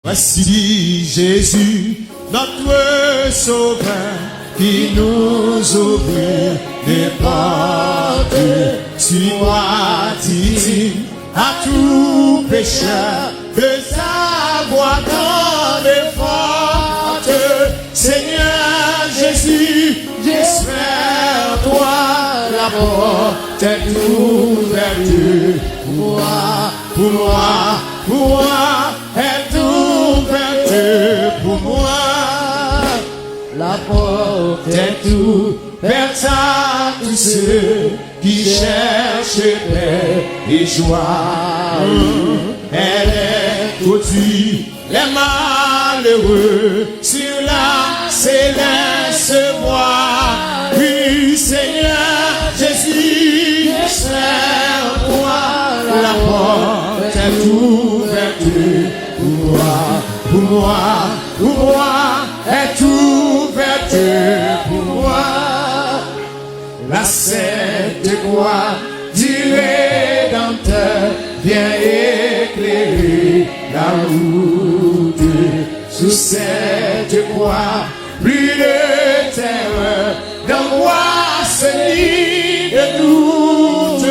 Voici Jésus, notre Sauveur, qui nous ouvre les portes. Suis-moi, dit-il, à tout pécheur, de savoir dans les fortes. Seigneur Jésus, j'espère toi, la porte est ouverte pour moi, pour moi, pour moi, est ouverte pour moi. La porte est ouverte à tous ceux qui cherchent paix et joie. Elle est aujourd'hui les malheureux sur la céleste voie. Oui, Seigneur Jésus, j'espère toi, la porte est ouverte pour moi, pour moi, pour moi, est ouverte pour moi. La sainte croix du Rédempteur vient éclairer la route. Sous cette croix, plus de terreur, d'angoisse ni de doute.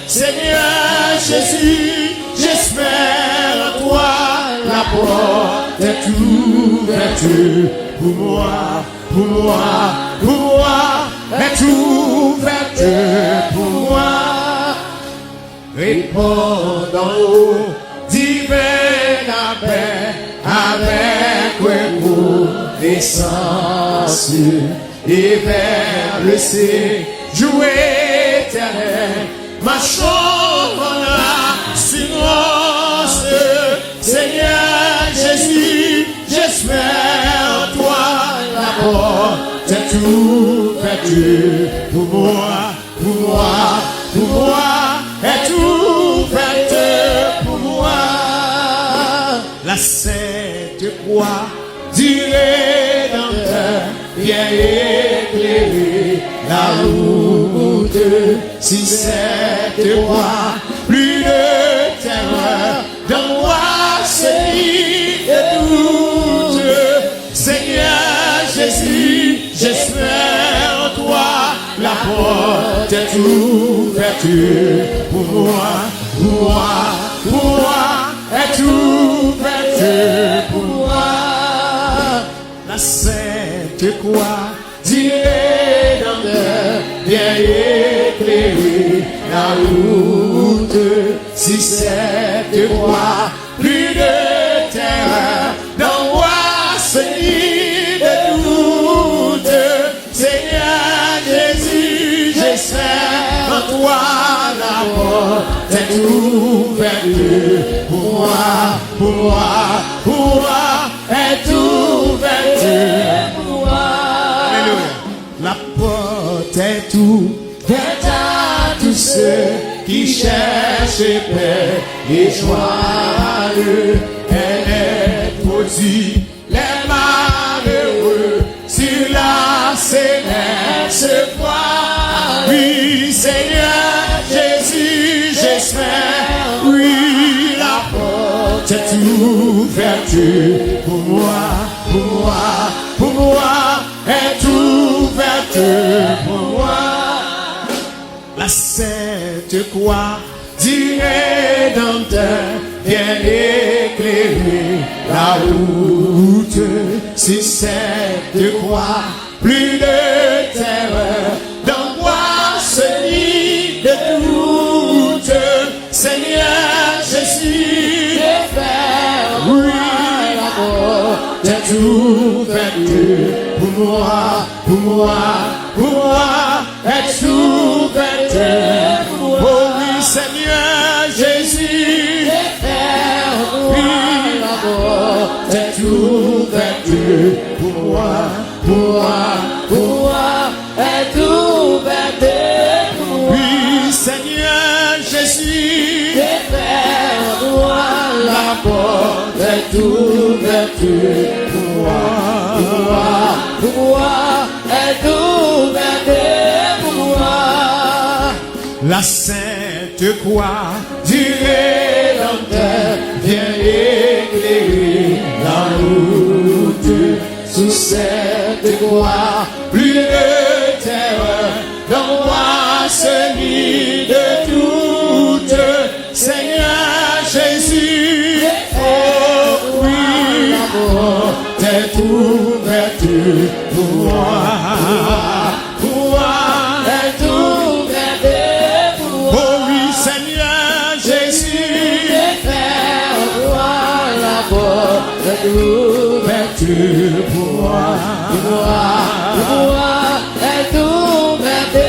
Seigneur Jésus, j'espère toi, la porte est ouverte pour moi, pour moi, pour moi, est ouverte pour moi. Répondons au divin appel avec reconnaissance et vers le séjour éternel, marchons dans l'assurance. Seigneur Jésus, j'espère toi, la porte est ouverte pour moi, pour moi, pour moi, est ouverte pour moi. La sainte croix du Rédempteur vient éclairer la route. Si cette croix, plus de terreur, d'angoisse ni de doute. Seigneur Jésus, j'espère toi, la porte est ouverte pour moi, pour moi, pour moi, est ouverte pour moi. La sainte croix du Rédempteur vient éclairer la route. Si cette croix, plus de terreur, d'angoisse ni de doute. Seigneur Jésus, j'espère en toi, la porte est ouverte pour moi, pour moi, pour moi, est ouverte pour moi. Alléluia. La porte est ouverte à tous ceux qui cherchent paix et joie. Elle est produit les malheureux sur la céleste voie. Oui, Seigneur Jésus, j'espère. Oui, la porte est ouverte pour moi, pour moi, pour moi, est ouverte pour moi. La sainte croix du Rédempteur vient éclairer la route. Si cette croix, plus de terreur, d'angoisse ni de doute. Seigneur Jésus, j'espère, oui, la porte est ouverte pour moi, pour moi, pour moi, est ouverte pour moi. Oh oui, Seigneur Jésus, oui, la porte est ouverte pour moi, pour moi, pour moi, est ouverte pour moi. Oui, Seigneur Jésus, toi, la porte est ouverte pour moi, pour moi, pour moi, est ouverte pour moi. La sainte croix du Rédempteur vient éclairer croix, plus de terreur, dans moi celui de toute. Seigneur Jésus, oh oui, l'amour t'est ouverte pour moi, pour moi, t'est ouverte pour moi. Oh oui, Seigneur Jésus, la porte est ouverte pour moi, est ouverte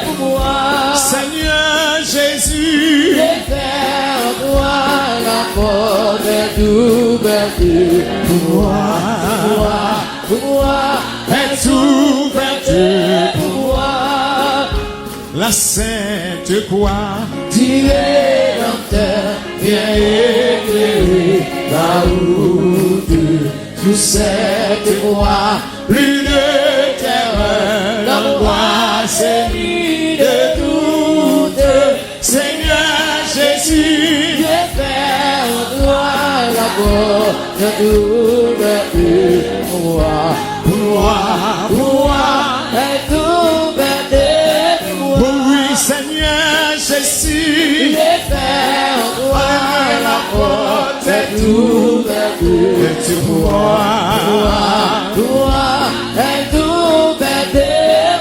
pour moi. Seigneur Jésus, la porte est ouverte pour moi, est ouverte pour moi. La sainte croix du Rédempteur vient éclairer la route. Sous cette croix, plus de terreur, l'angoisse est mise de doute. Seigneur Jésus, viens faire en toi la porte ouverte pour moi, est ouverte pour moi. Oh oui, Seigneur Jésus, viens faire en toi la porte est ouverte pour moi, est ouverte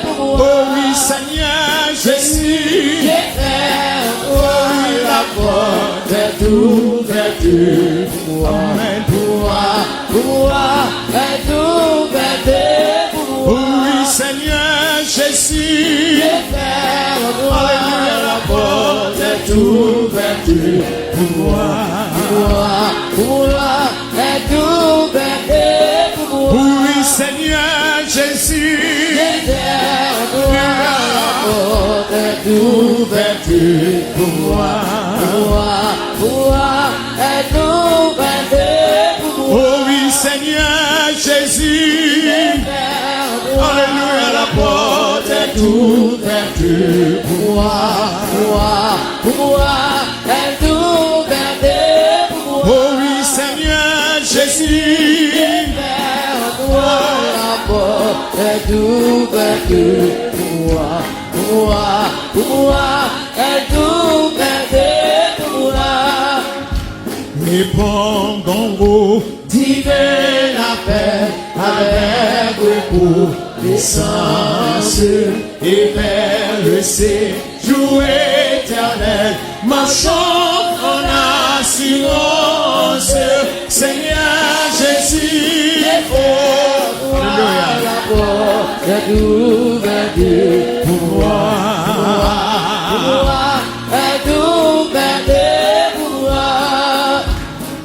pour moi. Oh oui, Seigneur Jésus, viens faire en toi la porte est ouverte pour moi, est ouverte pour moi. Oh oui, Seigneur Jésus, viens faire en toi la porte est ouverte pour moi, est ouverte pour moi. Oui, Seigneur Jésus, la porte est ouverte pour moi, est ouverte pour moi. Oh oui, Seigneur Jésus, alléluia, la porte est ouverte pour moi, est ouverte pour moi. Oh oui, Seigneur Jésus, la porte est ouverte pour moi, est ouverte pour moi. Répondons-vous, divin appel avec beaucoup d'essence et vers le séjour éternel. Marchons en assurance, Seigneur Jésus, la porte est ouverte pour moi, est ouverte pour moi.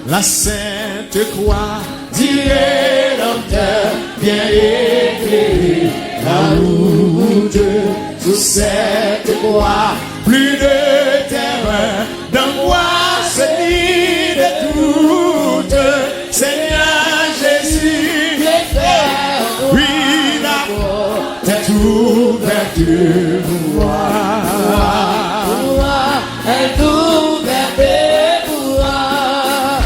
La sainte croix du Rédempteur vient éclairer la route. Sous cette croix, plus de terreur, d'angoisse ni de doute. Seigneur Jésus, oui, la porte est ouverte pour moi, est ouverte pour moi.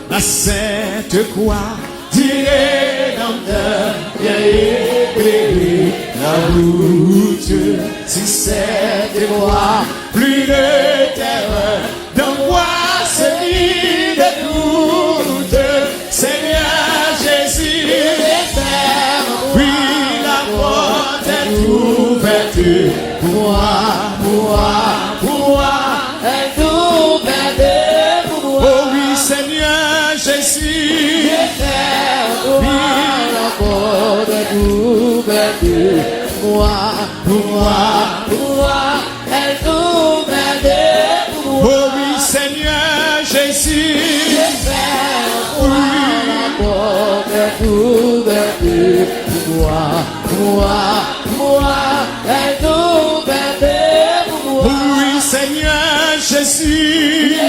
La sainte croix du Rédempteur vient éclairer la route. Sur cette croix, plus de terreur, d'angoisse ni de doute. Seigneur Jésus, oui, la porte est ouverte pour moi, est ouverte pour moi. Oh oui, Seigneur Jésus, oui, la porte est ouverte pour moi, est ouverte pour moi. Oh oui, Seigneur Jésus, oui, la porte est ouverte pour moi, est ouverte pour moi. Oui, Seigneur Jésus, la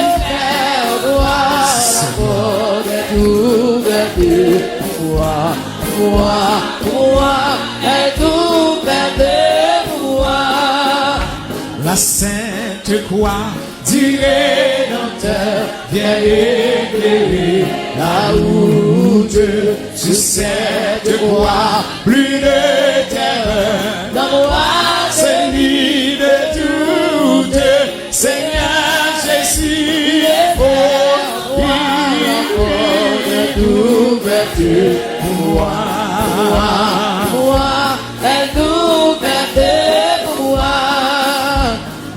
porte est ouverte pour moi, est ouverte pour moi. La sainte croix du Rédempteur vient éclairer la route. Sur cette croix, plus de terreur dans moi, c'est ni de doute. Seigneur Jésus est fort, il est d'ouverture pour moi. Est ouverte pour moi.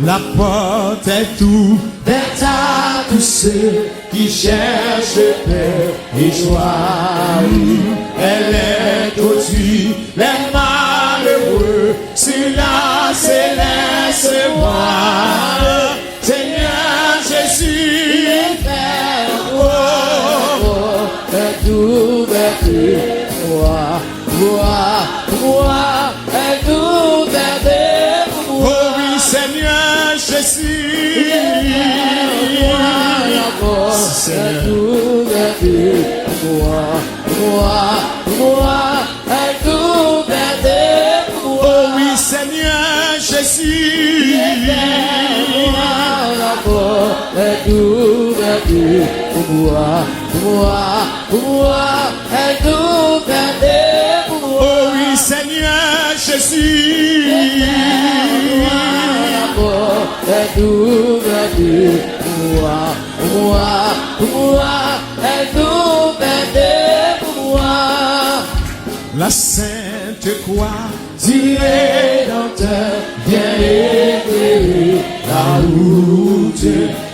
La porte est ouverte à tous ceux qui cherchent paix et joie. Elle est au-dessus les malheureux sur la céleste voie. Seigneur Jésus est fait, est ouverte pour moi. Est ouverte pour moi. Oh oui, Seigneur Jésus. Est ouverte pour moi. Est ouverte pour moi. Oh oui, Seigneur Jésus. Est ouverte pour moi. Est ouverte. Oh oui, Seigneur Jésus, est ouverte pour moi, est ouverte pour moi. La sainte croix du Rédempteur vient éclairer la route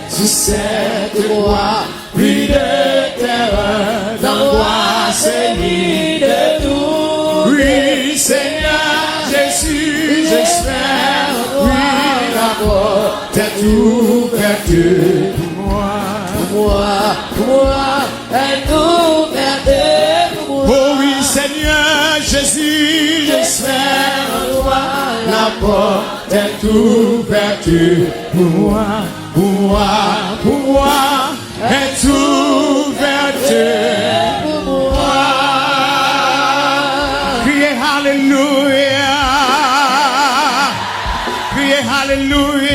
sur cette croix, plus de terreur, d'angoisse ni de doute. Oui, Seigneur Jésus, j'espère, oui, la porte est ouverte pour moi, est ouverte pour moi. Oh oui, Seigneur Jésus, j'espère en toi, la porte est ouverte pour moi, est ouverte pour moi. Criez Alléluia, criez Alléluia.